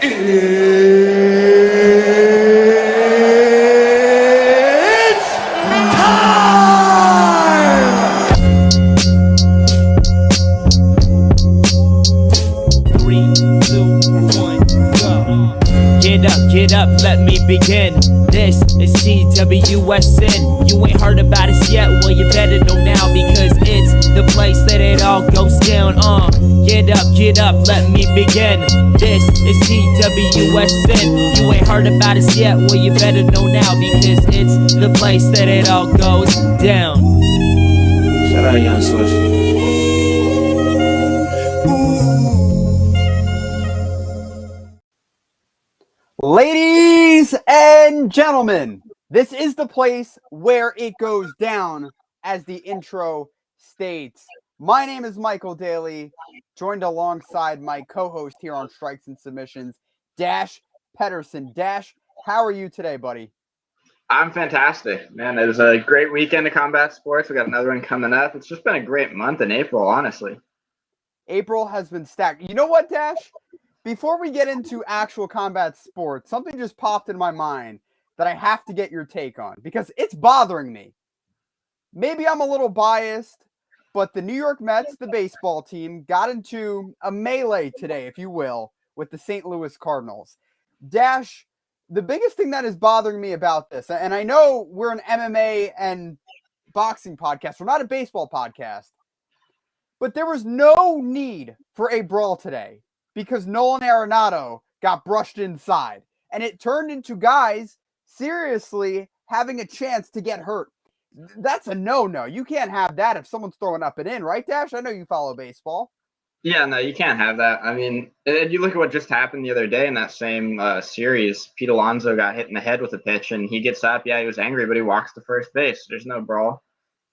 It's time! 3, 2, 1, go. Get up, let me begin. This is TWSN. You ain't heard about us yet, well you better know now, because it's the place that it all goes down. Get up, let me begin. This is TWSN. You ain't heard about us yet, well you better know now, because it's the place that it all goes down. Shout out Young Swish. Ladies and gentlemen, this is the place where it goes down, as the intro states. My name is Michael Daly, joined alongside my co-host here on Strikes and Submissions, Dash Pederson. Dash, how are you today, buddy? I'm fantastic, man. It was a great weekend of combat sports. We got another one coming up. It's just been a great month in April, honestly. April has been stacked. You know what, Dash? Before we get into actual combat sports, something just popped in my mind that I have to get your take on, because it's bothering me. Maybe I'm a little biased, but the New York Mets, the baseball team, got into a melee today, if you will, with the St. Louis Cardinals. Dash, the biggest thing that is bothering me about this, and I know we're an MMA and boxing podcast, we're not a baseball podcast, but there was no need for a brawl today, because Nolan Arenado got brushed inside. And it turned into guys seriously having a chance to get hurt. That's a no-no. You can't have that if someone's throwing up and in, right, Dash? I know you follow baseball. Yeah, no, you can't have that. I mean, you look at what just happened the other day in that same series. Pete Alonso got hit in the head with a pitch, and he gets up. Yeah, he was angry, but he walks to first base. There's no brawl,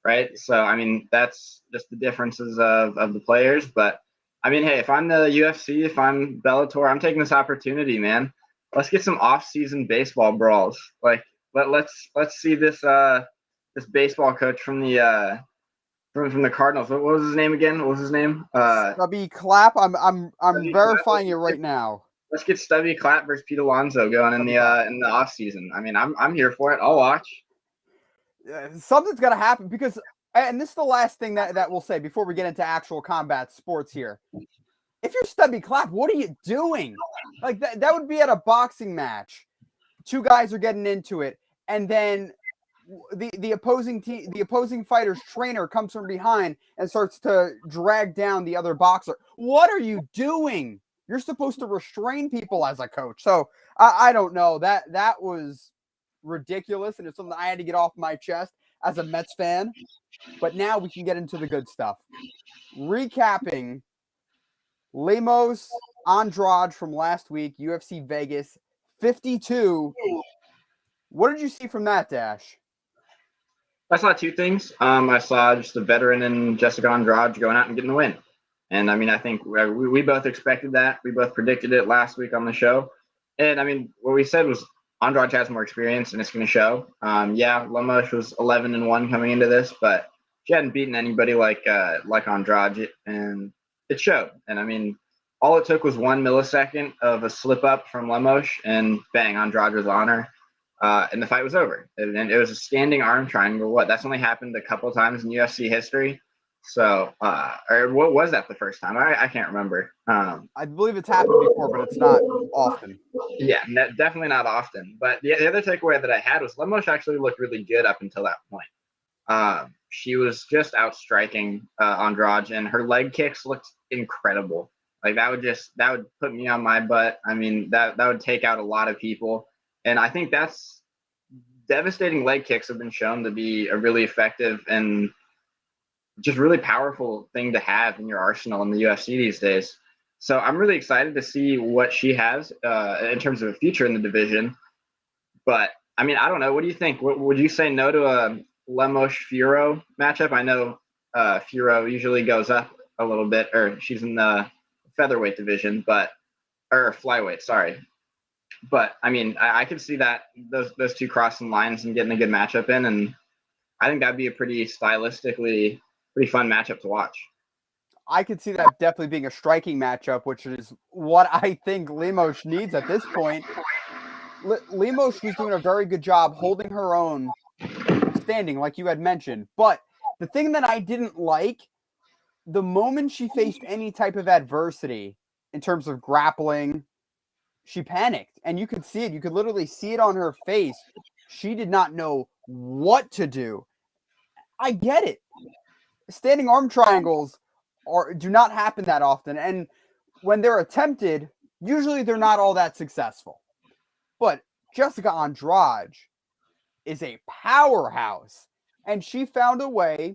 right? So, I mean, that's just the differences of the players. But, I mean, hey, if I'm the UFC, if I'm Bellator, I'm taking this opportunity, man. Let's get some off-season baseball brawls. Like, let's see this this baseball coach from the Cardinals. What was his name again? What was his name? Stubby Clapp. I'm verifying it right now. Let's get Stubby Clapp versus Pete Alonso going in the off-season. I mean, I'm here for it. I'll watch. Something's got to happen, because, and this is the last thing that we'll say before we get into actual combat sports here. If you're Stubby Clapp, what are you doing? Like, that would be at a boxing match. Two guys are getting into it, and then the opposing team, the opposing fighter's trainer comes from behind and starts to drag down the other boxer. What are you doing? You're supposed to restrain people as a coach. So I don't know. That was ridiculous, and it's something I had to get off my chest as a Mets fan. But now we can get into the good stuff. Recapping Lemos Andrade from last week, UFC Vegas 52. What did you see from that, Dash? I saw two things. I saw just a veteran in Jessica Andrade going out and getting the win. And, I mean, I think we both expected that. We both predicted it last week on the show. And, I mean, what we said was Andrade has more experience, and it's going to show. Yeah, Lemos was 11-1 coming into this, but she hadn't beaten anybody like Andrade, and it showed. And, I mean, all it took was 1 millisecond of a slip up from Lemos, and bang, Andrade was on her. And the fight was over. And it was a standing arm triangle. That's only happened a couple of times in UFC history. So, or what was that the first time? I can't remember. I believe it's happened before, but it's not often. Yeah, definitely not often. But the other takeaway that I had was Lemos actually looked really good up until that point. She was just outstriking Andrade, and her leg kicks looked incredible. Like that would put me on my butt. I mean, that would take out a lot of people. And I think that's devastating. Leg kicks have been shown to be a really effective and just really powerful thing to have in your arsenal in the UFC these days. So I'm really excited to see what she has in terms of a future in the division. But, I mean, I don't know. What do you think? Would you say no to a Lemos-Furo matchup? I know Furo usually goes up a little bit, or she's in the featherweight division, or flyweight, sorry. But, I mean, I could see that those two crossing lines and getting a good matchup in, and I think that'd be a pretty stylistically pretty fun matchup to watch. I could see that definitely being a striking matchup, which is what I think Lemos needs at this point. Lemos was doing a very good job holding her own standing, like you had mentioned. But the thing that I didn't like, the moment she faced any type of adversity in terms of grappling, she panicked. And you could see it. You could literally see it on her face. She did not know what to do. I get it. Standing arm triangles do not happen that often. And when they're attempted, usually they're not all that successful. But Jessica Andrade is a powerhouse, and she found a way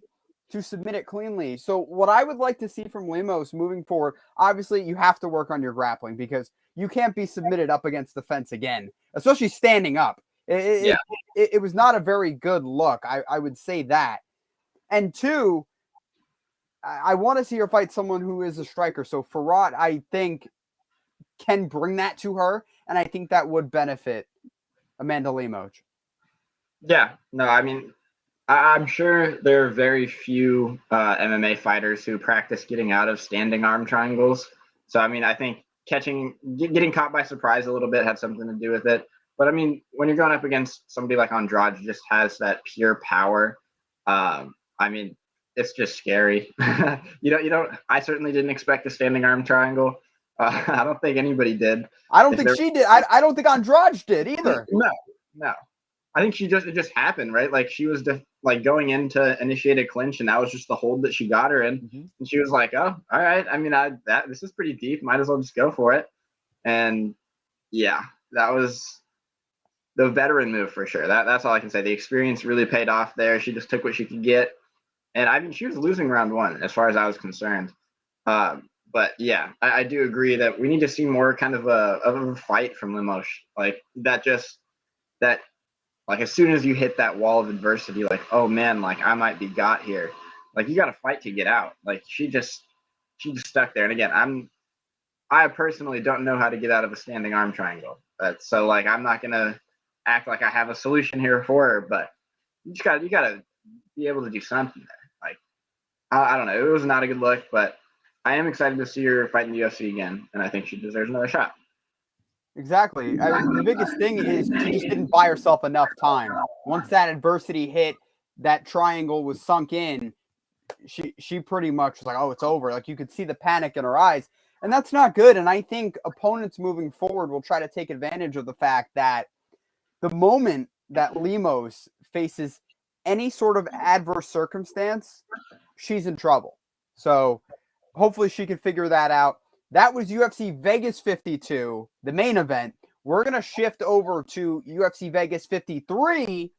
to submit it cleanly. So what I would like to see from Lemos moving forward, obviously you have to work on your grappling because you can't be submitted up against the fence again, especially standing up. It was not a very good look. I would say that. And two, I want to see her fight someone who is a striker. So Farad, I think, can bring that to her, and I think that would benefit Amanda Lemos. Yeah, no, I mean, I'm sure there are very few MMA fighters who practice getting out of standing arm triangles. So, I mean, I think getting caught by surprise a little bit had something to do with it. But I mean, when you're going up against somebody like Andrade, who just has that pure power, I mean, it's just scary. You don't. I certainly didn't expect a standing arm triangle. I don't think anybody did. I don't think she did. I don't think Andrade did either. No. I think it just happened, right? Like she was like going in to initiate a clinch, and that was just the hold that she got her in. Mm-hmm. And she was like, "Oh, all right. I mean, this is pretty deep. Might as well just go for it." And yeah, that was the veteran move for sure. That's all I can say. The experience really paid off there. She just took what she could get. And I mean, she was losing round one as far as I was concerned. But yeah, I do agree that we need to see more kind of a fight from Lemos. Like like as soon as you hit that wall of adversity, like, oh man, like I might be got here. Like you got to fight to get out. Like she just stuck there. And again, I personally don't know how to get out of a standing arm triangle. So like I'm not gonna act like I have a solution here for her, but you gotta be able to do something there. Like I don't know, it was not a good look, but I am excited to see her fight in the UFC again, and I think she deserves another shot. Exactly. I mean, the biggest thing is she just didn't buy herself enough time. Once that adversity hit, that triangle was sunk in, she pretty much was like, oh, it's over. Like you could see the panic in her eyes, and that's not good. And I think opponents moving forward will try to take advantage of the fact that the moment that Lemos faces any sort of adverse circumstance, she's in trouble. So hopefully she can figure that out. That was UFC Vegas 52, the main event. We're going to shift over to UFC Vegas 53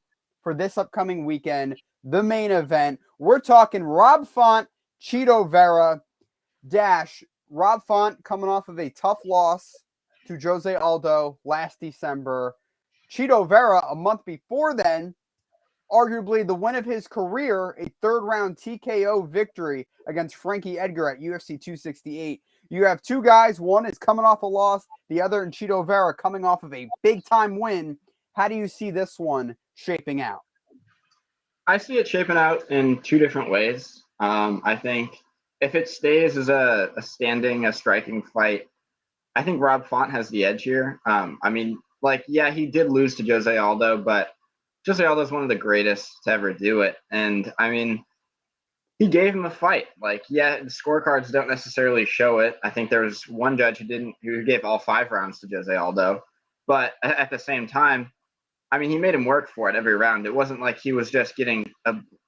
for this upcoming weekend, the main event. We're talking Rob Font, Chito Vera, Dash. Rob Font coming off of a tough loss to Jose Aldo last December. Chito Vera, a month before then, arguably the win of his career, a third-round TKO victory against Frankie Edgar at UFC 268. You have two guys. One is coming off a loss. The other in Chito Vera coming off of a big-time win. How do you see this one shaping out? I see it shaping out in two different ways. I think if it stays as a striking fight, I think Rob Font has the edge here. I mean, like, yeah, he did lose to Jose Aldo, but Jose Aldo is one of the greatest to ever do it. And I mean, he gave him a fight. Like, yeah, the scorecards don't necessarily show it. I think there was one judge who gave all 5 rounds to Jose Aldo. But at the same time, I mean, he made him work for it every round. It wasn't like he was just getting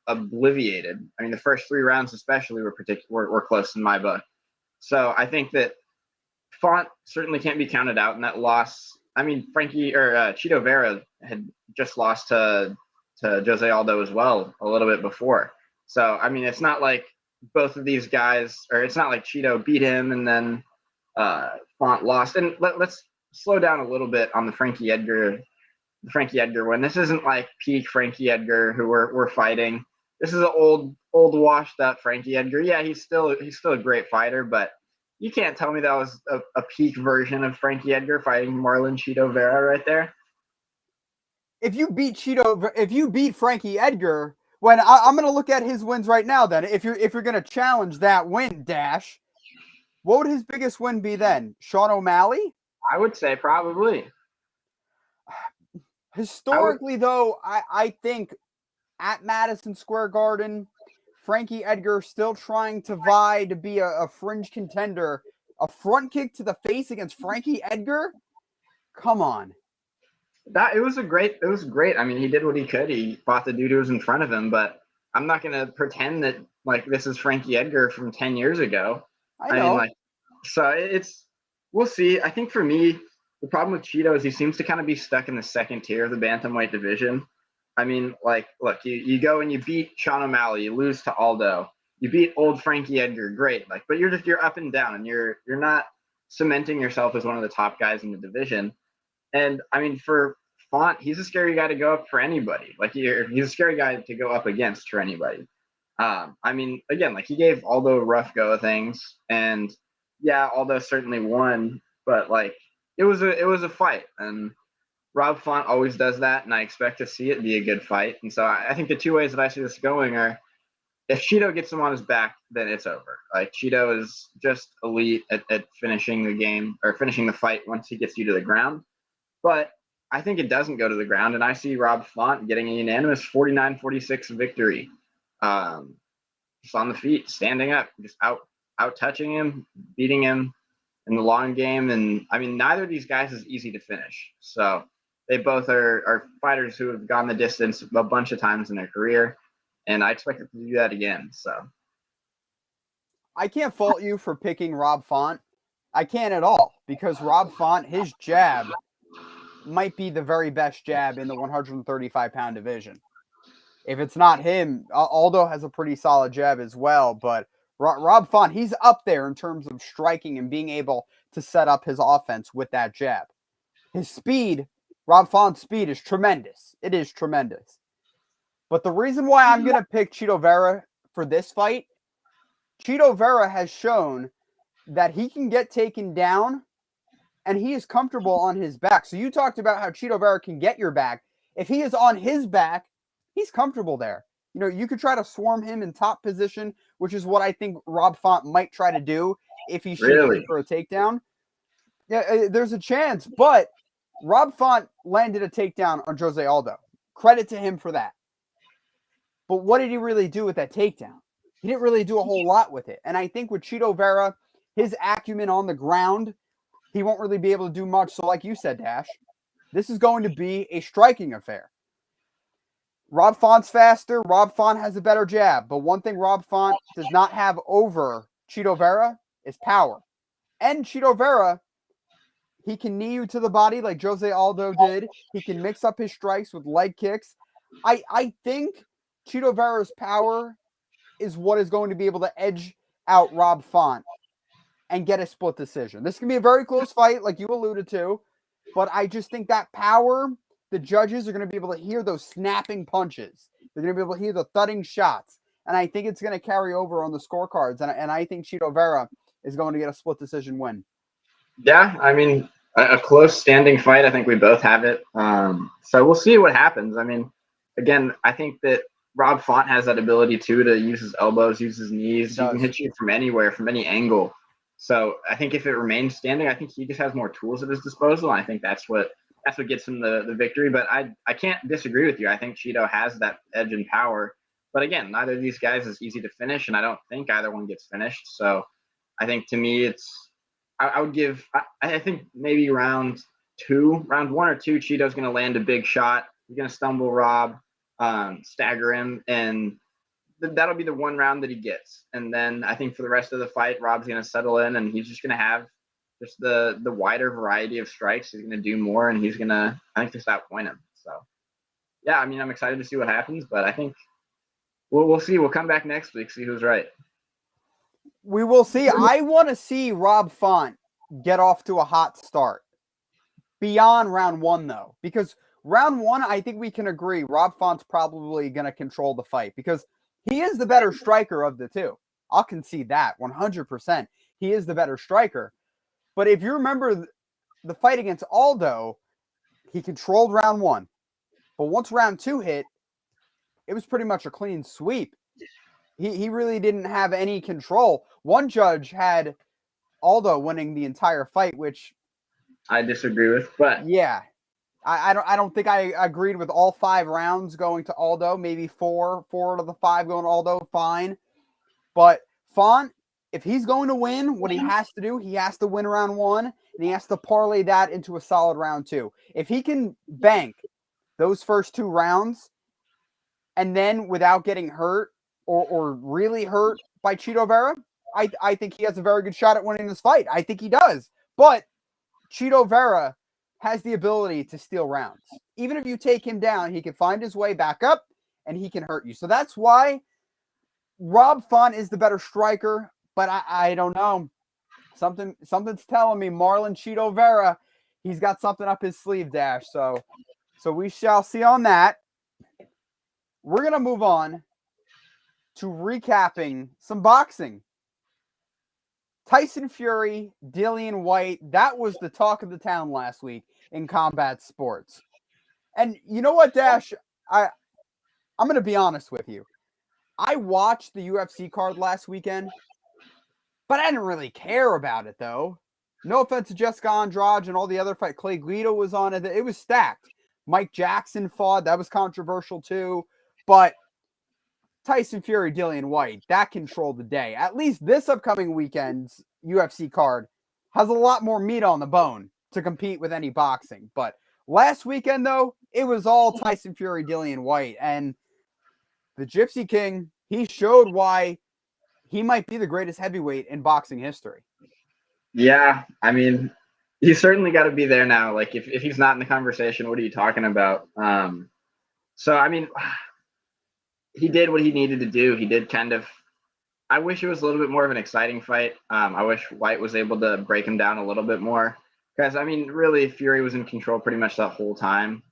obliviated. I mean, the first 3 rounds especially were close in my book. So I think that Font certainly can't be counted out in that loss. I mean, Chito Vera had just lost to Jose Aldo as well a little bit before. So, I mean, it's not like both of these guys, or it's not like Chito beat him and then Font lost. And let's slow down a little bit on the Frankie Edgar win. This isn't like peak Frankie Edgar who we're fighting. This is an old washed up Frankie Edgar. Yeah, he's still a great fighter, but you can't tell me that was a peak version of Frankie Edgar fighting Marlon Chito Vera right there. If you beat Frankie Edgar, When I'm going to look at his wins right now, then if you're going to challenge that win, Dash, what would his biggest win be then? Sean O'Malley? I would say probably. Historically, though, I think at Madison Square Garden, Frankie Edgar still trying to vie to be a fringe contender. A front kick to the face against Frankie Edgar? Come on. It was great. I mean, he did what he could. He fought the dude who was in front of him, but I'm not gonna pretend that like this is Frankie Edgar from 10 years ago. I know. mean, like, so we'll see. I think for me, the problem with Cheeto is he seems to kind of be stuck in the second tier of the bantamweight division. I mean, like, look, you go and you beat Sean O'Malley, you lose to Aldo, you beat old Frankie Edgar, great. Like, but you're up and down, and you're not cementing yourself as one of the top guys in the division. And I mean, for Font, he's a scary guy to go up for anybody. Like, he's a scary guy to go up against for anybody. I mean, again, like, he gave Aldo a rough go of things, and yeah, Aldo certainly won, but like, it was a fight, and Rob Font always does that, and I expect to see it be a good fight. And so I think the two ways that I see this going are, if Cheeto gets him on his back, then it's over. Like, Cheeto is just elite at finishing the game or finishing the fight once he gets you to the ground. But I think it doesn't go to the ground, and I see Rob Font getting a unanimous 49-46 victory. Just on the feet, standing up, just out touching him, beating him in the long game. And I mean, neither of these guys is easy to finish. So they both are fighters who have gone the distance a bunch of times in their career, and I expect them to do that again. So I can't fault you for picking Rob Font. I can't at all, because Rob Font, his jab might be the very best jab in the 135-pound division. If it's not him, Aldo has a pretty solid jab as well, but Rob Font, he's up there in terms of striking and being able to set up his offense with that jab. His speed, Rob Font's speed is tremendous. It is tremendous. But the reason why I'm going to pick Cheeto Vera for this fight, Cheeto Vera has shown that he can get taken down and he is comfortable on his back. So you talked about how Cheeto Vera can get your back. If he is on his back, he's comfortable there. You know, you could try to swarm him in top position, which is what I think Rob Font might try to do if he's shooting for a takedown. Yeah, there's a chance, but Rob Font landed a takedown on Jose Aldo. Credit to him for that. But what did he really do with that takedown? He didn't really do a whole lot with it. And I think with Cheeto Vera, his acumen on the ground, he won't really be able to do much. So like you said, Dash, this is going to be a striking affair. Rob Font's faster. Rob Font has a better jab. But one thing Rob Font does not have over Cheeto Vera is power. And Cheeto Vera, he can knee you to the body like Jose Aldo did. He can mix up his strikes with leg kicks. I think Cheeto Vera's power is what is going to be able to edge out Rob Font and get a split decision. This can be a very close fight, like you alluded to, but I just think that power, the judges are going to be able to hear those snapping punches. They're going to be able to hear the thudding shots, and I think it's going to carry over on the scorecards, and I think Cheeto Vera is going to get a split decision win. Yeah, I mean, a close standing fight. I think we both have it. So we'll see what happens. I mean, again, I think that Rob Font has that ability too to use his elbows, use his knees. He can hit you from anywhere, from any angle. So I think if it remains standing, I think he just has more tools at his disposal. And I think that's what gets him the victory. But I can't disagree with you. I think Cheeto has that edge and power. But again, neither of these guys is easy to finish, and I don't think either one gets finished. So I think to me, I would give. I think maybe round one or two, Cheeto's going to land a big shot. He's going to stumble Rob, stagger him, and that'll be the one round that he gets. And then I think for the rest of the fight, Rob's going to settle in, and he's just going to have just the wider variety of strikes. He's going to do more, and he's going to, I think, just outpoint him. So, yeah, I mean, I'm excited to see what happens, but I think we'll see. We'll come back next week, see who's right. We will see. I want to see Rob Font get off to a hot start beyond round one, though, because round one, I think we can agree Rob Font's probably going to control the fight because he is the better striker of the two. I'll concede that 100%. He is the better striker. But if you remember the fight against Aldo, he controlled round one. But once round two hit, it was pretty much a clean sweep. He really didn't have any control. One judge had Aldo winning the entire fight, which I disagree with, but yeah, I don't think I agreed with all 5 rounds going to Aldo. Maybe four out of the 5 going to Aldo, fine. But Font, if he's going to win, what he has to do, he has to win round 1, and he has to parlay that into a solid round 2. If he can bank those first 2 rounds, and then without getting hurt or really hurt by Chito Vera, I think he has a very good shot at winning this fight. I think he does. But Chito Vera has the ability to steal rounds. Even if you take him down, he can find his way back up, and he can hurt you. So that's why Rob Font is the better striker, but I don't know. Something's telling me Marlon Chito Vera, he's got something up his sleeve, Dash. So we shall see on that. We're going to move on to recapping some boxing. Tyson Fury, Dillian Whyte, that was the talk of the town last week in combat sports. And you know what, Dash? I'm going to be honest with you. I watched the UFC card last weekend, but I didn't really care about it, though. No offense to Jessica Andrade and all the other fights. Clay Guida was on it. It was stacked. Mike Jackson fought. That was controversial, too. But Tyson Fury, Dillian Whyte, that controlled the day. At least this upcoming weekend's UFC card has a lot more meat on the bone to compete with any boxing. But last weekend, though, it was all Tyson Fury, Dillian Whyte. And the Gypsy King, he showed why he might be the greatest heavyweight in boxing history. Yeah, I mean, he's certainly got to be there now. Like, if he's not in the conversation, what are you talking about? So, I mean, he did what he needed to do. He did kind of – I wish it was a little bit more of an exciting fight. I wish Whyte was able to break him down a little bit more. Because, I mean, really, Fury was in control pretty much that whole time.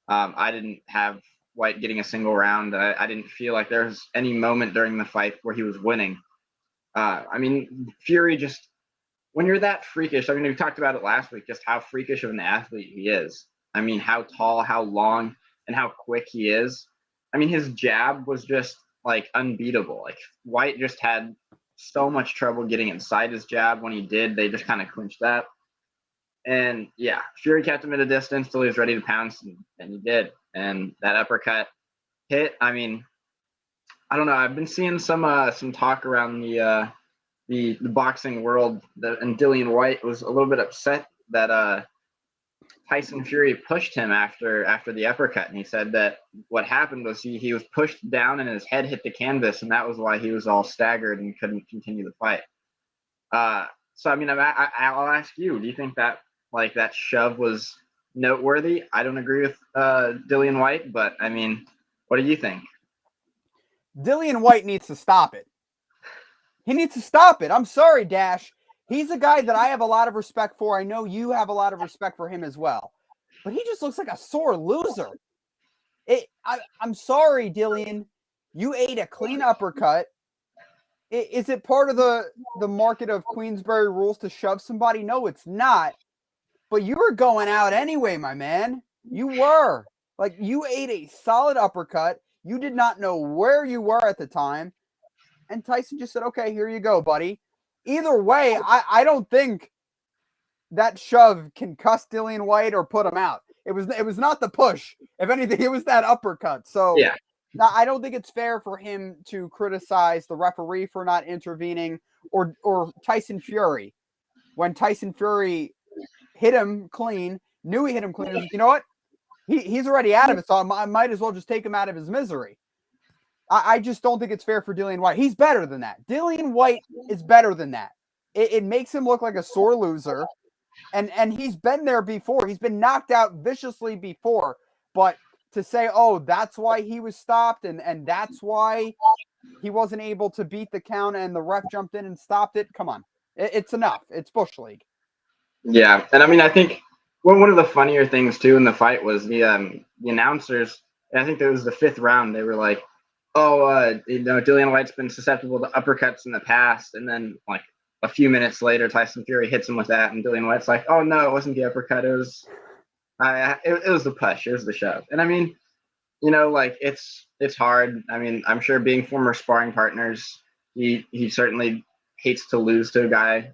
I didn't have Whyte getting a single round. I didn't feel like there was any moment during the fight where he was winning. I mean, Fury just – when you're that freakish – I mean, we talked about it last week, just how freakish of an athlete he is. I mean, how tall, how long, and how quick he is. I mean, his jab was just, like, unbeatable. Like, Whyte just had so much trouble getting inside his jab. When he did, they just kind of clinched that. And, yeah, Fury kept him at a distance till he was ready to pounce, and he did. And that uppercut hit. I mean, I don't know. I've been seeing some talk around the boxing world, and Dillian Whyte was a little bit upset that Tyson Fury pushed him after the uppercut, and he said that what happened was he was pushed down and his head hit the canvas, and that was why he was all staggered and couldn't continue the fight. So I mean, I'll ask you: do you think that that shove was noteworthy? I don't agree with Dillian Whyte, but I mean, what do you think? Dillian Whyte needs to stop it. He needs to stop it. I'm sorry, Dash. He's a guy that I have a lot of respect for. I know you have a lot of respect for him as well. But he just looks like a sore loser. I'm sorry, Dillian. You ate a clean uppercut. Is it part of the market of Queensberry rules to shove somebody? No, it's not. But you were going out anyway, my man. You were. Like, you ate a solid uppercut. You did not know where you were at the time. And Tyson just said, okay, here you go, buddy. Either way, I don't think that shove can cuss Dillian Whyte or put him out. It was not the push. If anything, it was that uppercut. So yeah. Now, I don't think it's fair for him to criticize the referee for not intervening or Tyson Fury. When Tyson Fury hit him clean, knew he hit him clean, he was like, you know what? He's already out of it, so I might as well just take him out of his misery. I just don't think it's fair for Dillian Whyte. He's better than that. Dillian Whyte is better than that. It makes him look like a sore loser. And he's been there before. He's been knocked out viciously before. But to say, oh, that's why he was stopped and that's why he wasn't able to beat the count and the ref jumped in and stopped it, come on. It's enough. It's Bush League. Yeah. And I mean, I think one of the funnier things, too, in the fight was the announcers, and I think that was the 5th round, they were like, Dillian Whyte's been susceptible to uppercuts in the past. And then, like, a few minutes later, Tyson Fury hits him with that, and Dillian Whyte's like, oh, no, it wasn't the uppercut. It was the push. It was the shove. And, I mean, like it's hard. I mean, I'm sure being former sparring partners, he certainly hates to lose to a guy.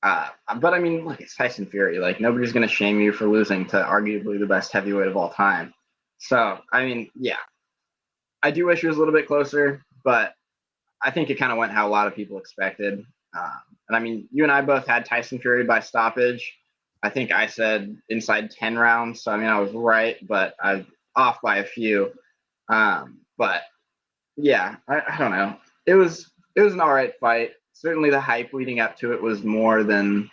But I mean, look, it's Tyson Fury. Like nobody's gonna shame you for losing to arguably the best heavyweight of all time. So I mean, yeah, I do wish it was a little bit closer, but I think it kind of went how a lot of people expected. And I mean, you and I both had Tyson Fury by stoppage. I think I said inside 10 rounds. So I mean, I was right, but I off by a few. But yeah, I don't know. It was an all right fight. Certainly the hype leading up to it was more than,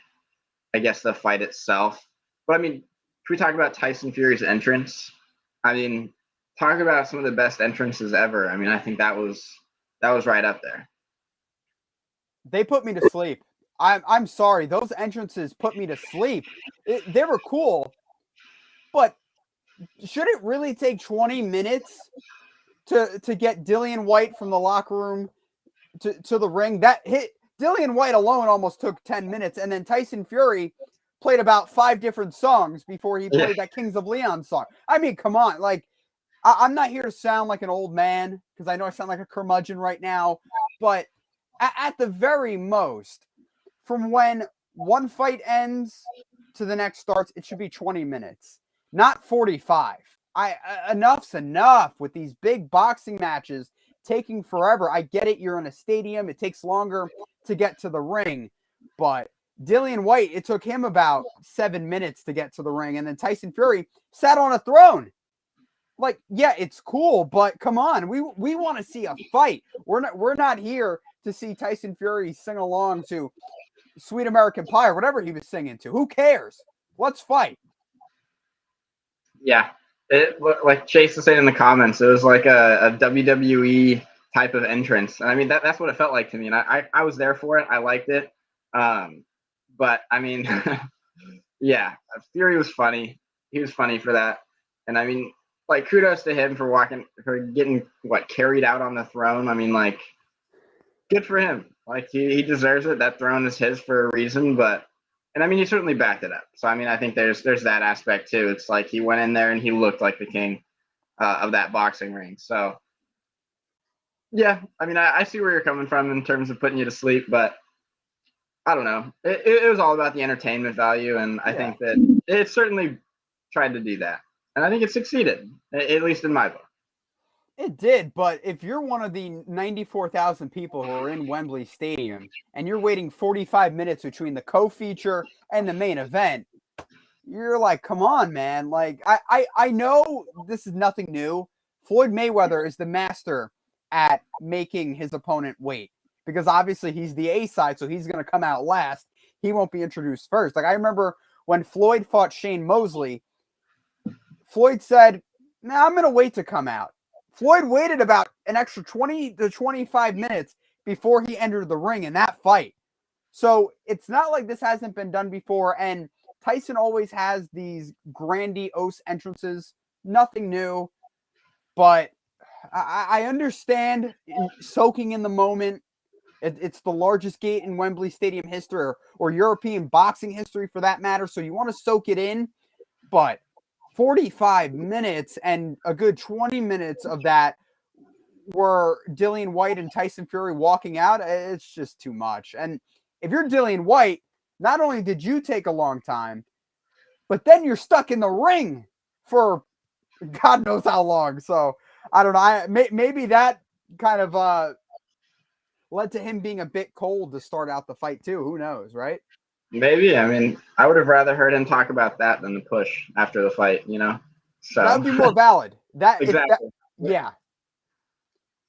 I guess, the fight itself. But I mean, can we talk about Tyson Fury's entrance? I mean, talk about some of the best entrances ever. I mean, I think that was right up there. They put me to sleep. I'm sorry. Those entrances put me to sleep. They were cool, but should it really take 20 minutes to get Dillian Whyte from the locker room to the ring? That hit Dillian Whyte alone almost took 10 minutes, and then Tyson Fury played about 5 different songs before he played that Kings of Leon song. I mean, come on. Like, I'm not here to sound like an old man because I know I sound like a curmudgeon right now, but at the very most, from when one fight ends to the next starts, it should be 20 minutes, not 45. Enough's enough with these big boxing matches taking forever. I get it. You're in a stadium. It takes longer to get to the ring, but Dillian Whyte, it took him about 7 minutes to get to the ring. And then Tyson Fury sat on a throne. Like, yeah, it's cool, but come on. We want to see a fight. We're not here to see Tyson Fury sing along to Sweet American Pie or whatever he was singing to. Who cares? Let's fight. Yeah. Like Chase was saying in the comments, it was like a WWE type of entrance. And I mean, that's what it felt like to me. And I was there for it. I liked it. But I mean, yeah, Fury was funny. He was funny for that. And I mean, like, kudos to him for getting carried out on the throne. I mean, like, good for him. Like, he deserves it. That throne is his for a reason. And I mean, he certainly backed it up. So I mean, I think there's that aspect too. It's like he went in there and he looked like the king of that boxing ring. So yeah, I mean, I see where you're coming from in terms of putting you to sleep, but I don't know. It was all about the entertainment value, and I think that it certainly tried to do that, and I think it succeeded, at least in my book. It did, but if you're one of the 94,000 people who are in Wembley Stadium and you're waiting 45 minutes between the co-feature and the main event, you're like, come on, man. Like, I know this is nothing new. Floyd Mayweather is the master at making his opponent wait because obviously he's the A side, so he's going to come out last. He won't be introduced first. Like, I remember when Floyd fought Shane Mosley, Floyd said, "Nah, I'm going to wait to come out." Floyd waited about an extra 20 to 25 minutes before he entered the ring in that fight. So it's not like this hasn't been done before. And Tyson always has these grandiose entrances. Nothing new. But I understand soaking in the moment. It's the largest gate in Wembley Stadium history or European boxing history for that matter. So you want to soak it in. But 45 minutes and a good 20 minutes of that were Dillian Whyte and Tyson Fury walking out. It's just too much. And if you're Dillian Whyte, not only did you take a long time, but then you're stuck in the ring for God knows how long. So I don't know. Maybe that kind of led to him being a bit cold to start out the fight too. Who knows, right? Maybe. I mean, I would have rather heard him talk about that than the push after the fight, So that would be more valid. Exactly. Yeah.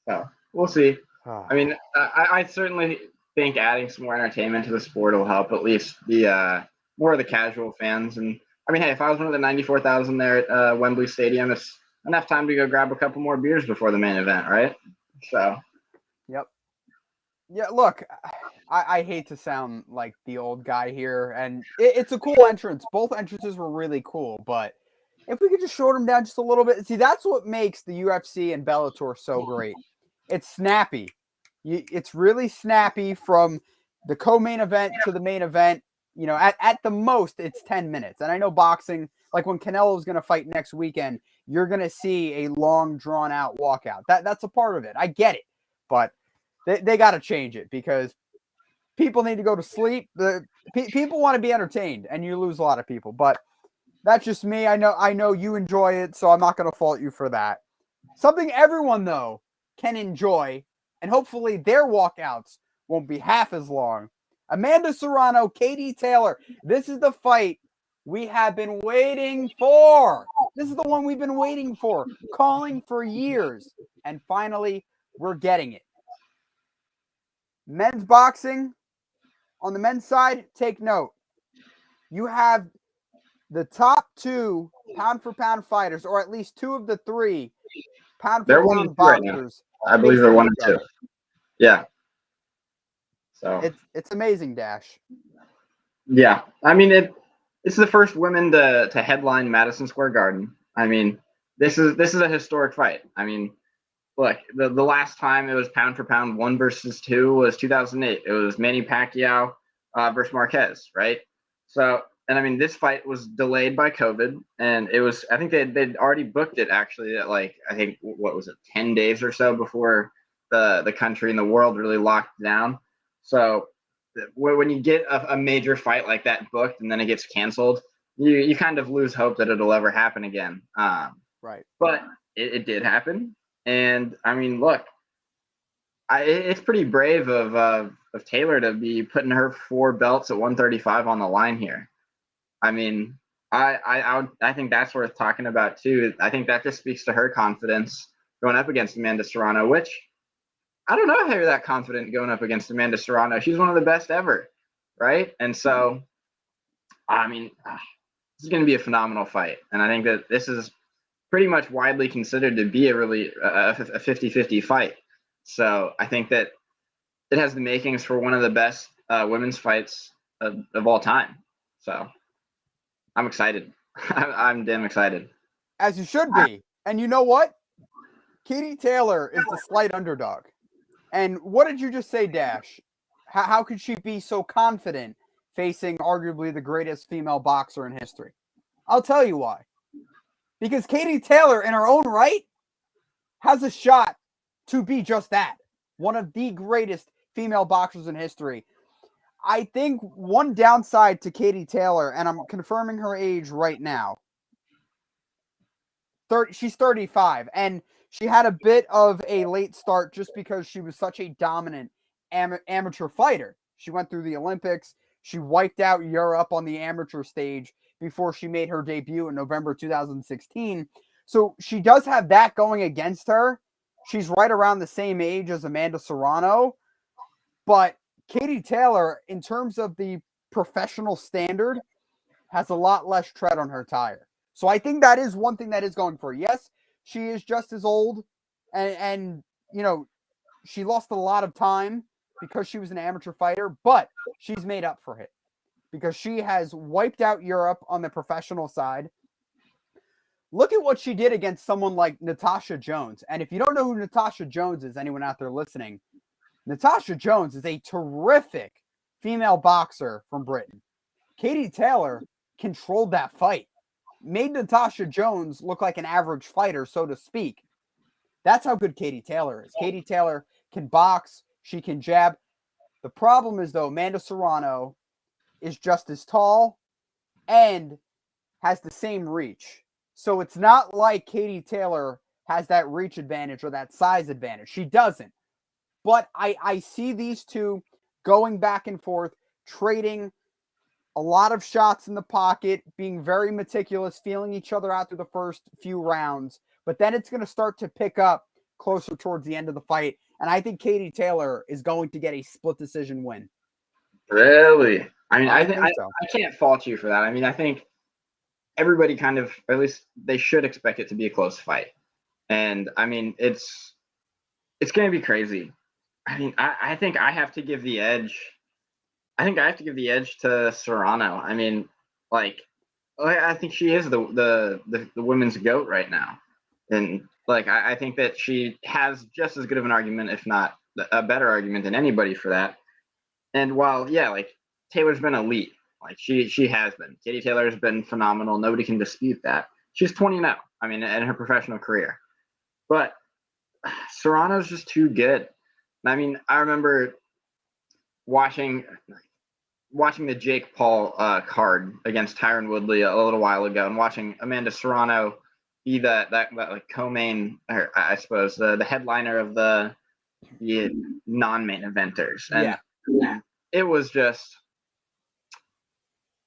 So we'll see. I mean, I certainly think adding some more entertainment to the sport will help at least the more of the casual fans. And I mean, hey, if I was one of the 94,000 there at Wembley Stadium, it's enough time to go grab a couple more beers before the main event, right? So. Yep. Yeah, look, I hate to sound like the old guy here, and it's a cool entrance. Both entrances were really cool, but if we could just short them down just a little bit. See, that's what makes the UFC and Bellator so great. It's snappy. It's really snappy from the co-main event to the main event. At the most, it's 10 minutes. And I know boxing, like when Canelo's going to fight next weekend, you're going to see a long, drawn-out walkout. That's a part of it. I get it. But they got to change it because people need to go to sleep. People want to be entertained, and you lose a lot of people. But that's just me. I know you enjoy it, so I'm not going to fault you for that. Something everyone, though, can enjoy, and hopefully their walkouts won't be half as long. Amanda Serrano, Katie Taylor. This is the fight we have been waiting for. This is the one we've been waiting for, calling for years. And finally, we're getting it. Men's boxing, on the men's side, take note. You have the top 2 pound-for-pound fighters, or at least 2 of the 3 pound-for-pound boxers. Right, I believe they're 1 and 2. Yeah. So it's amazing, Dash. Yeah, I mean it's the first women to headline Madison Square Garden. I mean, this is a historic fight. I mean, look, the last time it was pound for pound 1 versus 2 was 2008. It was Manny Pacquiao versus Marquez, right? So, and I mean, this fight was delayed by COVID, and it was, I think they'd already booked it actually at like, I think, what was it, 10 days or so before the country and the world really locked down. So when you get a major fight like that booked and then it gets canceled, you kind of lose hope that it'll ever happen again. Right. But it did happen. And I mean, look, it's pretty brave of Taylor to be putting her 4 belts at 135 on the line here. I mean, I think that's worth talking about too. I think that just speaks to her confidence going up against Amanda Serrano, which I don't know if you're that confident going up against Amanda Serrano. She's one of the best ever, right? And so, I mean, this is going to be a phenomenal fight. And I think that this is pretty much widely considered to be a really a 50-50 fight. So I think that it has the makings for one of the best women's fights of all time. So I'm excited. I'm damn excited. As you should be. And you know what? Katie Taylor is the slight underdog. And what did you just say, Dash? How could she be so confident facing arguably the greatest female boxer in history? I'll tell you why. Because Katie Taylor, in her own right, has a shot to be just that. One of the greatest female boxers in history. I think one downside to Katie Taylor, and I'm confirming her age right now, she's 35, and she had a bit of a late start just because she was such a dominant amateur fighter. She went through the Olympics. She wiped out Europe on the amateur stage before she made her debut in November 2016. So she does have that going against her. She's right around the same age as Amanda Serrano. But Katie Taylor, in terms of the professional standard, has a lot less tread on her tire. So I think that is one thing that is going for her. Yes, she is just as old, and you know, she lost a lot of time because she was an amateur fighter, but she's made up for it because she has wiped out Europe on the professional side. Look at what she did against someone like Natasha Jones. And if you don't know who Natasha Jones is, anyone out there listening, Natasha Jones is a terrific female boxer from Britain. Katie Taylor controlled that fight, made Natasha Jones look like an average fighter, so to speak. That's how good Katie Taylor is. Katie Taylor can box. She can jab. The problem is, though, Amanda Serrano is just as tall and has the same reach. So it's not like Katie Taylor has that reach advantage or that size advantage. She doesn't. But I see these two going back and forth, trading a lot of shots in the pocket, being very meticulous, feeling each other out through the first few rounds. But then it's going to start to pick up closer towards the end of the fight. And I think Katie Taylor is going to get a split decision win. Really? I mean, I think so. I can't fault you for that. I mean, I think everybody kind of, or at least they should expect it to be a close fight. And I mean, it's going to be crazy. I mean, I think I have to give the edge. I think I have to give the edge to Serrano. I mean, like, I think she is the women's GOAT right now. And like, I think that she has just as good of an argument, if not a better argument than anybody for that. And while, yeah, like Taylor's been elite, like she has been. Katie Taylor has been phenomenal. Nobody can dispute that. she's 20 now. I mean, in her professional career, but Serrano's just too good. I mean, I remember watching the Jake Paul card against Tyron Woodley a little while ago, and watching Amanda Serrano be that like co-main, or I suppose the headliner of the non-main eventers, and it was just,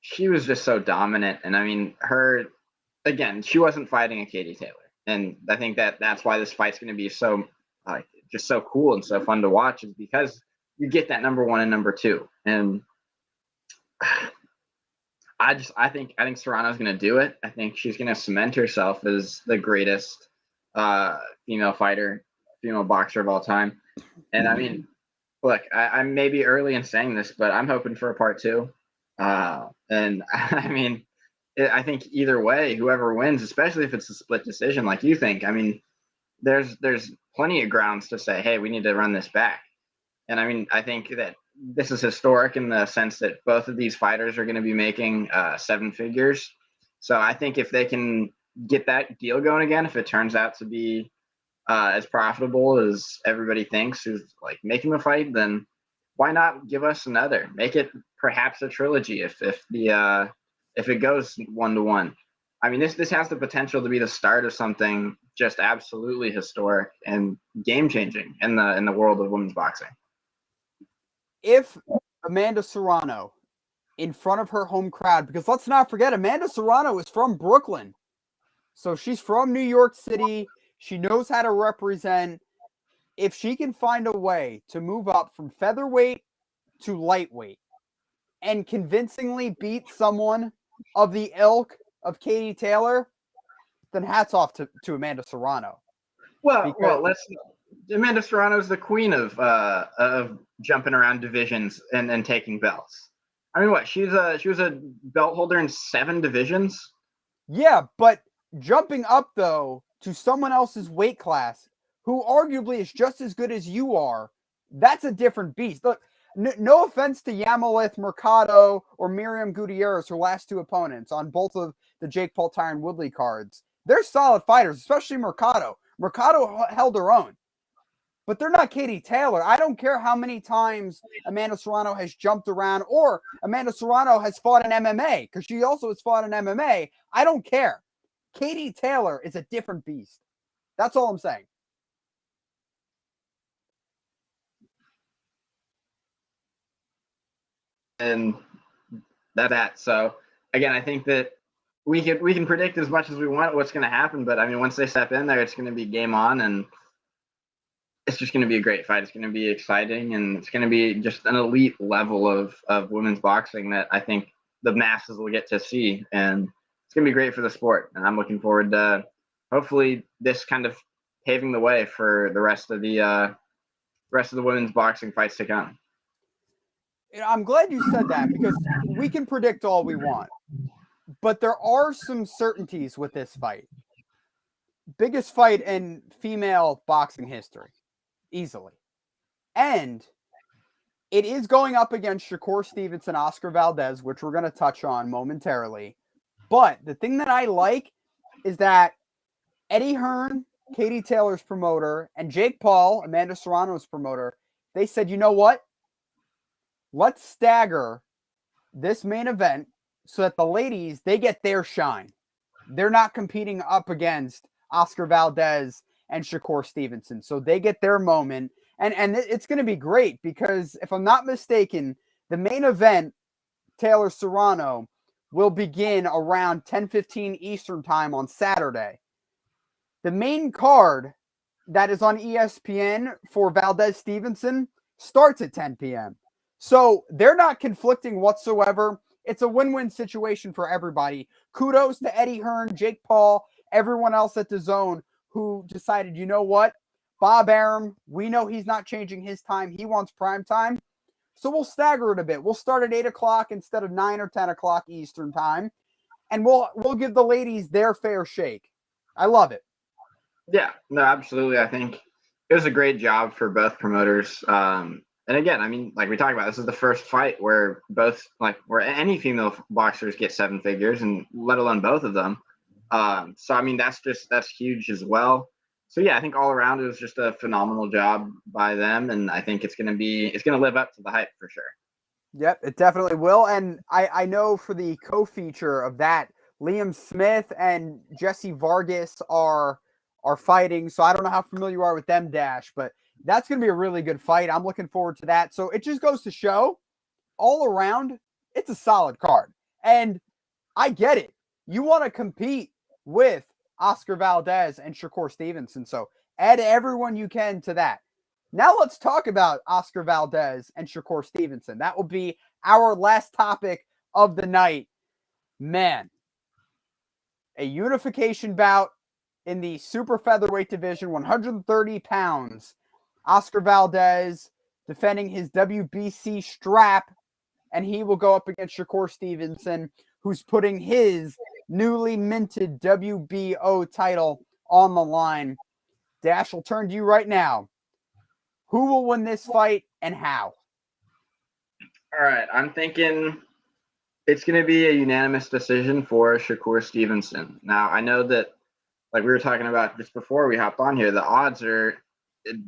she was just so dominant. And I mean, she wasn't fighting a Katie Taylor, and I think that's why this fight's going to be so just so cool and so fun to watch, is because you get that number one and number two. And I think Serrano's going to do it. I think she's going to cement herself as the greatest female boxer of all time. And I mean, look, I may be early in saying this, but I'm hoping for a part two. And I mean, I think either way, whoever wins, especially if it's a split decision like you think, I mean, there's plenty of grounds to say, hey, we need to run this back. And I mean, I think that this is historic in the sense that both of these fighters are going to be making 7 figures. So I think if they can get that deal going again, if it turns out to be as profitable as everybody thinks who's like making the fight, then why not give us another? Make it perhaps a trilogy if it goes 1-1. I mean, this has the potential to be the start of something just absolutely historic and game changing in the world of women's boxing. If Amanda Serrano, in front of her home crowd, because let's not forget, Amanda Serrano is from Brooklyn, so she's from New York City. She knows how to represent. If she can find a way to move up from featherweight to lightweight and convincingly beat someone of the ilk of Katie Taylor, then hats off to Amanda Serrano. Well, Amanda Serrano is the queen of jumping around divisions and taking belts. I mean, what? She was a belt holder in 7 divisions. Yeah, but jumping up though to someone else's weight class, who arguably is just as good as you are, that's a different beast. Look, no offense to Yamalith Mercado or Miriam Gutierrez, her last 2 opponents on both of the Jake Paul Tyron Woodley cards. They're solid fighters, especially Mercado. Mercado held her own. But they're not Katie Taylor. I don't care how many times Amanda Serrano has jumped around, or Amanda Serrano has fought in MMA, because she also has fought in MMA. I don't care. Katie Taylor is a different beast. That's all I'm saying. And that. So again, I think that we can predict as much as we want what's going to happen, but I mean, once they step in there, it's going to be game on, and it's just going to be a great fight. It's going to be exciting, and it's going to be just an elite level of women's boxing that I think the masses will get to see, and it's going to be great for the sport. And I'm looking forward to hopefully this kind of paving the way for the rest of the women's boxing fights to come. I'm glad you said that, because we can predict all we want, but there are some certainties with this fight. Biggest fight in female boxing history, easily. And it is going up against Shakur Stevenson-Oscar Valdez, which we're going to touch on momentarily. But the thing that I like is that Eddie Hearn, Katie Taylor's promoter, and Jake Paul, Amanda Serrano's promoter, they said, you know what? Let's stagger this main event so that the ladies, they get their shine. They're not competing up against Oscar Valdez and Shakur Stevenson. So they get their moment. And it's going to be great, because if I'm not mistaken, the main event, Taylor-Serrano, will begin around 10:15 Eastern time on Saturday. The main card that is on ESPN for Valdez-Stevenson starts at 10 p.m. So they're not conflicting whatsoever. It's a win-win situation for everybody. Kudos to Eddie Hearn, Jake Paul, everyone else at DAZN who decided, you know what? Bob Arum, we know he's not changing his time. He wants prime time. So we'll stagger it a bit. We'll start at 8 o'clock instead of 9 or 10 o'clock Eastern time. And we'll give the ladies their fair shake. I love it. Yeah, no, absolutely. I think it was a great job for both promoters. And again, I mean, like we talked about, this is the first fight where where any female boxers get 7 figures, and let alone both of them. So I mean, that's huge as well. So yeah, I think all around it was just a phenomenal job by them, and I think it's gonna live up to the hype for sure. Yep, it definitely will. And I know for the co-feature of that, Liam Smith and Jesse Vargas are fighting. So I don't know how familiar you are with them, Dash, but that's going to be a really good fight. I'm looking forward to that. So it just goes to show, all around, it's a solid card. And I get it. You want to compete with Oscar Valdez and Shakur Stevenson. So add everyone you can to that. Now let's talk about Oscar Valdez and Shakur Stevenson. That will be our last topic of the night. Man, a unification bout in the super featherweight division, 130 pounds. Oscar Valdez defending his WBC strap, and he will go up against Shakur Stevenson, who's putting his newly minted WBO title on the line. Dash, will turn to you right now. Who will win this fight and how? All right, I'm thinking it's going to be a unanimous decision for Shakur Stevenson. Now, I know that, like we were talking about just before we hopped on here, the odds are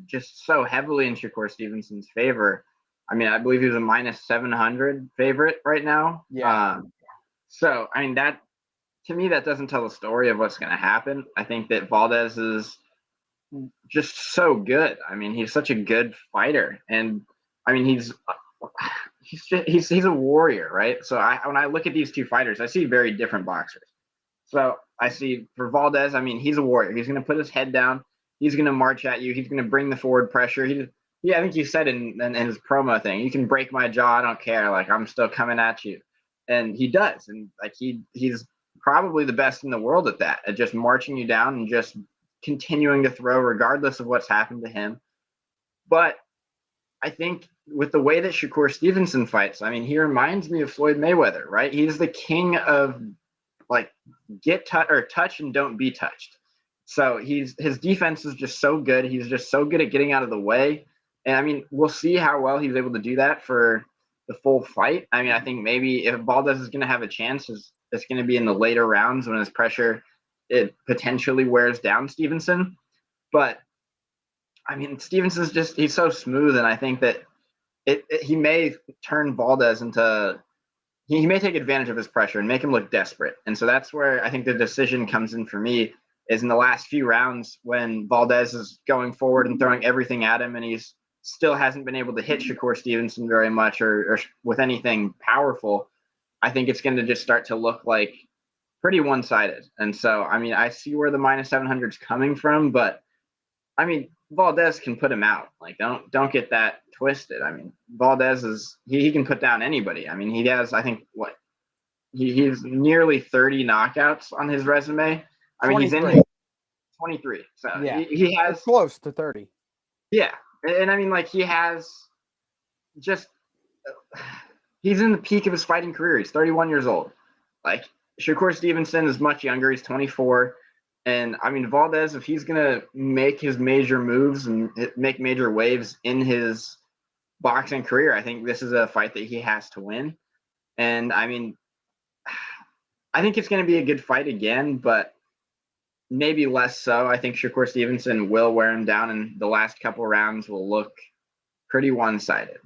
just so heavily in Shakur Stevenson's favor. I mean, I believe he's a minus 700 favorite right now. Yeah. So, I mean, that, to me, that doesn't tell the story of what's going to happen. I think that Valdez is just so good. I mean, he's such a good fighter. And, I mean, he's a warrior, right? So when I look at these two fighters, I see very different boxers. So I see for Valdez, I mean, he's a warrior. He's going to put his head down. He's going to march at you. He's going to bring the forward pressure. I think you said in his promo thing, you can break my jaw. I don't care. Like, I'm still coming at you. And he does. And like, he's probably the best in the world at that, at just marching you down and just continuing to throw regardless of what's happened to him. But I think with the way that Shakur Stevenson fights, I mean, he reminds me of Floyd Mayweather, right? He's the king of, like, touch and don't be touched. So his defense is just so good. He's just so good at getting out of the way. And I mean, we'll see how well he's able to do that for the full fight. I mean, I think maybe if Valdez is going to have a chance, it's going to be in the later rounds when his pressure, it potentially wears down Stevenson. But I mean, Stevenson's just, he's so smooth. And I think that he may turn Valdez into, he may take advantage of his pressure and make him look desperate. And so that's where I think the decision comes in for me, is in the last few rounds when Valdez is going forward and throwing everything at him, and he's still hasn't been able to hit Shakur Stevenson very much or with anything powerful. I think it's going to just start to look like pretty one-sided. And so, I mean, I see where the minus 700 is coming from, but I mean, Valdez can put him out. Like, don't get that twisted. I mean, Valdez is, he can put down anybody. I mean, he has, I think, he's nearly 30 knockouts on his resume. I mean, 23. He's in 23. So yeah, he has close to 30. Yeah. And I mean, like, he has just, he's in the peak of his fighting career. He's 31 years old. Like, Shakur Stevenson is much younger. He's 24. And I mean, Valdez, if he's going to make his major moves and make major waves in his boxing career, I think this is a fight that he has to win. And I mean, I think it's going to be a good fight again, but maybe less so. I think Shakur Stevenson will wear him down, and the last couple rounds will look pretty one-sided.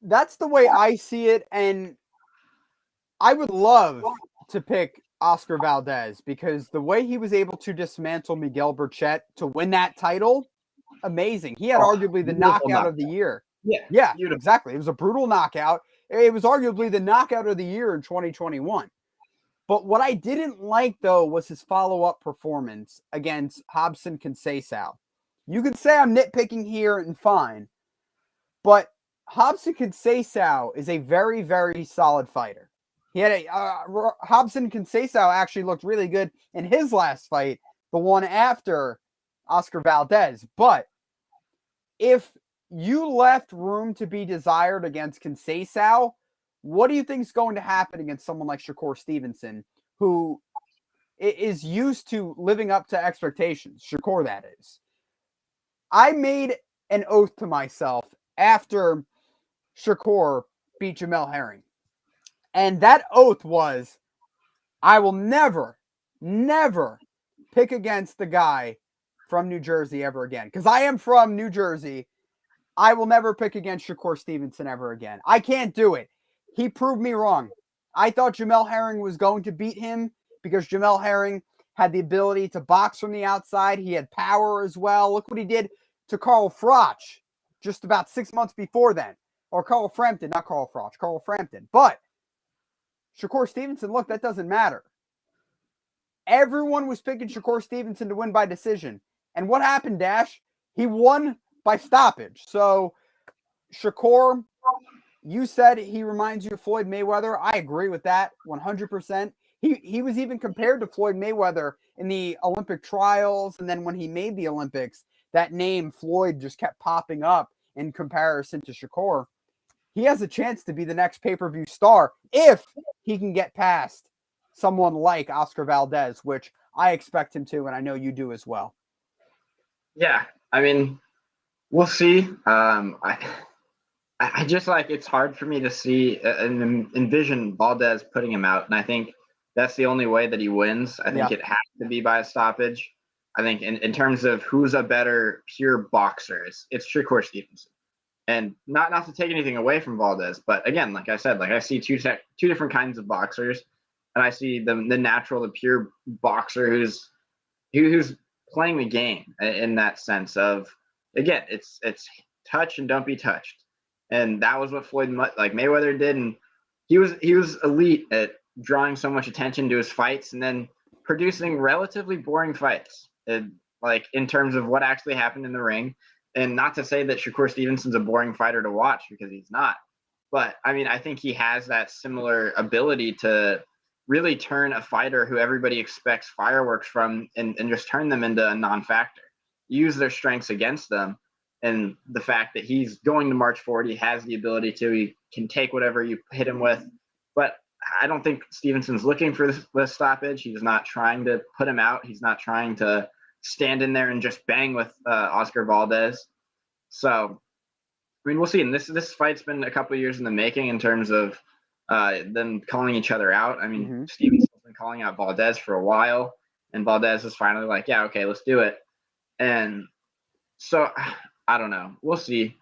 That's the way I see it, and I would love to pick Oscar Valdez because the way he was able to dismantle Miguel Burchett to win that title, amazing. He had arguably the knockout of the year. Yeah, beautiful. Exactly. It was a brutal knockout. It was arguably the knockout of the year in 2021. But what I didn't like, though, was his follow-up performance against Robson Conceição. You could say I'm nitpicking here and fine, but Robson Conceição is a very, very solid fighter. He had Robson Conceição actually looked really good in his last fight, the one after Oscar Valdez. But if you left room to be desired against Conceição, what do you think is going to happen against someone like Shakur Stevenson, who is used to living up to expectations? Shakur, that is. I made an oath to myself after Shakur beat Jamel Herring. And that oath was, I will never never pick against the guy from New Jersey ever again. Because I am from New Jersey. I will never pick against Shakur Stevenson ever again. I can't do it. He proved me wrong. I thought Jamel Herring was going to beat him because Jamel Herring had the ability to box from the outside. He had power as well. Look what he did to Carl Froch just about 6 months before then. Or Carl Frampton, not Carl Froch, Carl Frampton. But Shakur Stevenson, look, that doesn't matter. Everyone was picking Shakur Stevenson to win by decision. And what happened, Dash? He won by stoppage. So Shakur, you said he reminds you of Floyd Mayweather. I agree with that 100%. He was even compared to Floyd Mayweather in the Olympic trials. And then when he made the Olympics, that name Floyd just kept popping up in comparison to Shakur. He has a chance to be the next pay-per-view star if he can get past someone like Oscar Valdez, which I expect him to, and I know you do as well. Yeah, I mean, we'll see. I just like, it's hard for me to see and envision Valdez putting him out, and I think that's the only way that he wins. I think it has to be by a stoppage. I think in terms of who's a better pure boxer, it's Shakur Stevenson. And not to take anything away from Valdez, but again, like I said, like I see two different kinds of boxers, and I see the natural, the pure boxer who's playing the game in that sense of, again, it's touch and don't be touched, and that was what Floyd Mayweather did, and he was elite at drawing so much attention to his fights and then producing relatively boring fights, like in terms of what actually happened in the ring. And not to say that Shakur Stevenson's a boring fighter to watch, because he's not. But, I mean, I think he has that similar ability to really turn a fighter who everybody expects fireworks from and just turn them into a non-factor. Use their strengths against them. And the fact that he's going to march forward, he has the ability to. He can take whatever you hit him with. But I don't think Stevenson's looking for this stoppage. He's not trying to put him out. He's not trying to stand in there and just bang with Oscar Valdez. So, I mean, we'll see. And this fight's been a couple of years in the making in terms of them calling each other out. I mean, Stevenson's been calling out Valdez for a while, and Valdez is finally like, yeah, okay, let's do it. And so, I don't know. We'll see.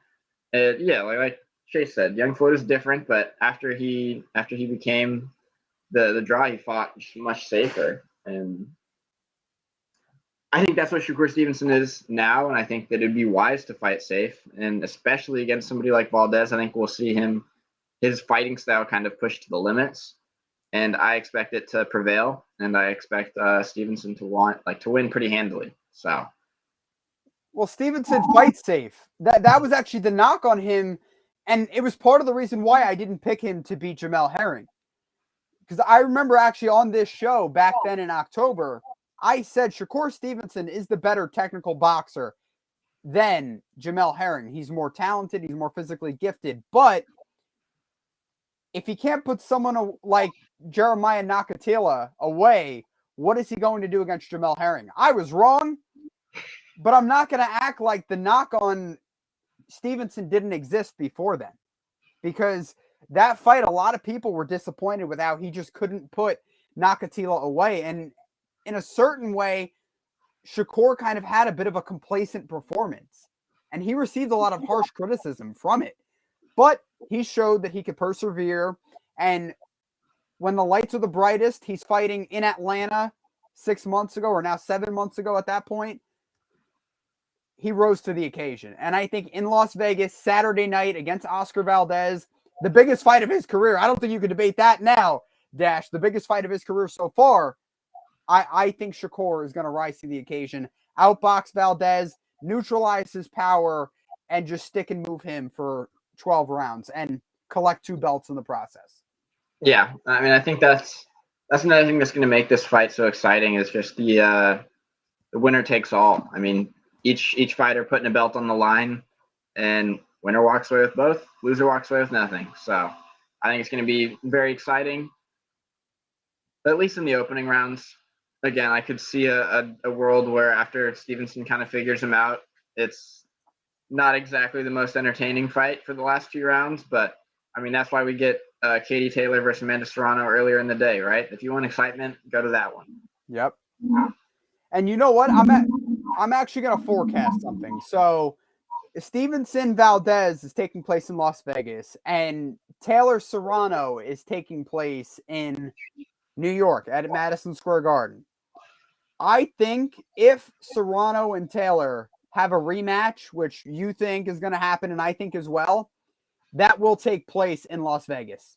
Yeah, like Chase said, young Floyd is different, but after he became the draw, he fought much safer. And I think that's what Shakur Stevenson is now, and I think that it'd be wise to fight safe, and especially against somebody like Valdez. I think we'll see his fighting style kind of pushed to the limits, and I expect it to prevail, and I expect Stevenson to win pretty handily. So, well, Stevenson fights safe. That was actually the knock on him, and it was part of the reason why I didn't pick him to beat Jamel Herring, because I remember actually on this show back then in October, I said Shakur Stevenson is the better technical boxer than Jamel Herring. He's more talented. He's more physically gifted. But if he can't put someone like Jeremiah Nakathila away, what is he going to do against Jamel Herring? I was wrong, but I'm not going to act like the knock on Stevenson didn't exist before then. Because that fight, a lot of people were disappointed with how he just couldn't put Nakathila away. And in a certain way, Shakur kind of had a bit of a complacent performance, and he received a lot of harsh criticism from it. But he showed that he could persevere, and when the lights are the brightest, he's fighting in Atlanta 6 months ago, or now 7 months ago at that point. He rose to the occasion. And I think in Las Vegas, Saturday night against Oscar Valdez, the biggest fight of his career, I don't think you could debate that now, Dash, the biggest fight of his career so far, I think Shakur is going to rise to the occasion, outbox Valdez, neutralize his power, and just stick and move him for 12 rounds and collect 2 belts in the process. Yeah, I mean, I think that's another thing that's going to make this fight so exciting is just the winner takes all. I mean, each fighter putting a belt on the line, and winner walks away with both, loser walks away with nothing. So I think it's going to be very exciting, at least in the opening rounds. Again, I could see a world where after Stevenson kind of figures him out, it's not exactly the most entertaining fight for the last few rounds. But, I mean, that's why we get Katie Taylor versus Amanda Serrano earlier in the day, right? If you want excitement, go to that one. Yep. And you know what? I'm actually going to forecast something. So Stevenson-Valdez is taking place in Las Vegas, and Taylor-Serrano is taking place in New York at Madison Square Garden. I think if Serrano and Taylor have a rematch, which you think is going to happen and I think as well, that will take place in Las Vegas.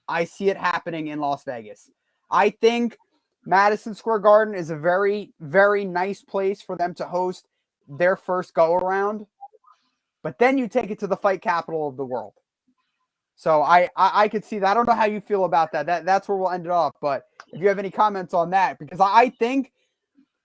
I see it happening in Las Vegas. I think Madison Square Garden is a very, very nice place for them to host their first go-around. But then you take it to the fight capital of the world. So I could see that. I don't know how you feel about that. That's where we'll end it off. But if you have any comments on that, because I think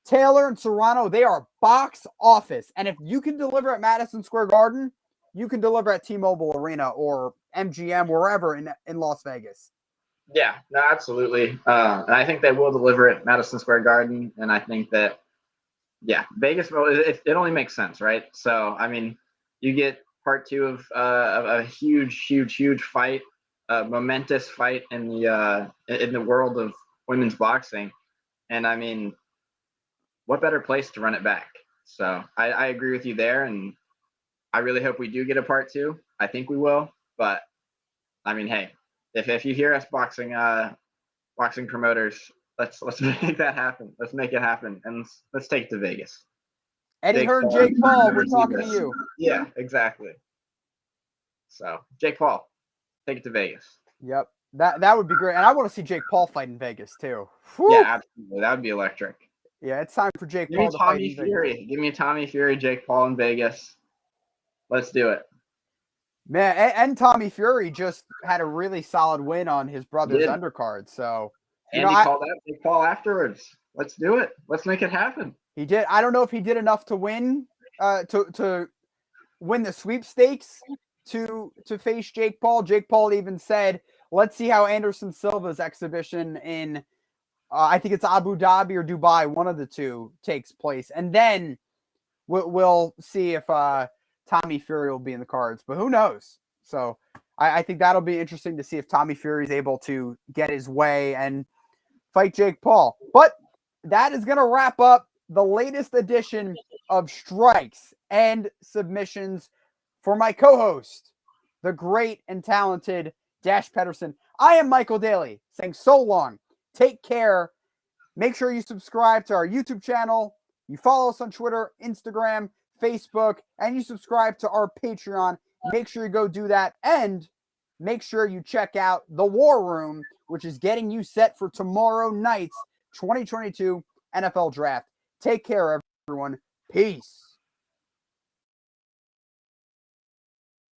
Taylor and Serrano, they are box office. And if you can deliver at Madison Square Garden, you can deliver at T-Mobile Arena or MGM, wherever in Las Vegas. Yeah, no, absolutely. And I think they will deliver at Madison Square Garden. And I think that, yeah, Vegas, it only makes sense, right? So, I mean, you get part 2 of a huge fight, momentous fight in the world of women's boxing. And I mean, what better place to run it back? So I agree with you there. And I really hope we do get a part 2. I think we will. But I mean, hey, if you hear us boxing promoters, let's make that happen. Let's make it happen. And let's take it to Vegas. Eddie Hearn, Jake Paul, we're talking to you. Yeah, exactly. So, Jake Paul, take it to Vegas. Yep, that would be great. And I want to see Jake Paul fight in Vegas, too. Whew. Yeah, absolutely. That would be electric. Yeah, it's time for Jake Paul to fight in Vegas. Give me Tommy Fury, Jake Paul in Vegas. Let's do it. Man, and Tommy Fury just had a really solid win on his brother's undercard. So, and he called out Jake Paul afterwards. Let's do it. Let's make it happen. He did. I don't know if he did enough to win, to win the sweepstakes to face Jake Paul. Jake Paul even said, "Let's see how Anderson Silva's exhibition in, I think it's Abu Dhabi or Dubai, one of the two, takes place, and then we'll see if Tommy Fury will be in the cards." But who knows? So I think that'll be interesting to see if Tommy Fury is able to get his way and fight Jake Paul. But that is going to wrap up the latest edition of Strikes and Submissions for my co-host, the great and talented Dash Pederson. I am Michael Daly, saying so long. Take care. Make sure you subscribe to our YouTube channel. You follow us on Twitter, Instagram, Facebook, and you subscribe to our Patreon. Make sure you go do that. And make sure you check out The War Room, which is getting you set for tomorrow night's 2022 NFL Draft. Take care, everyone. Peace.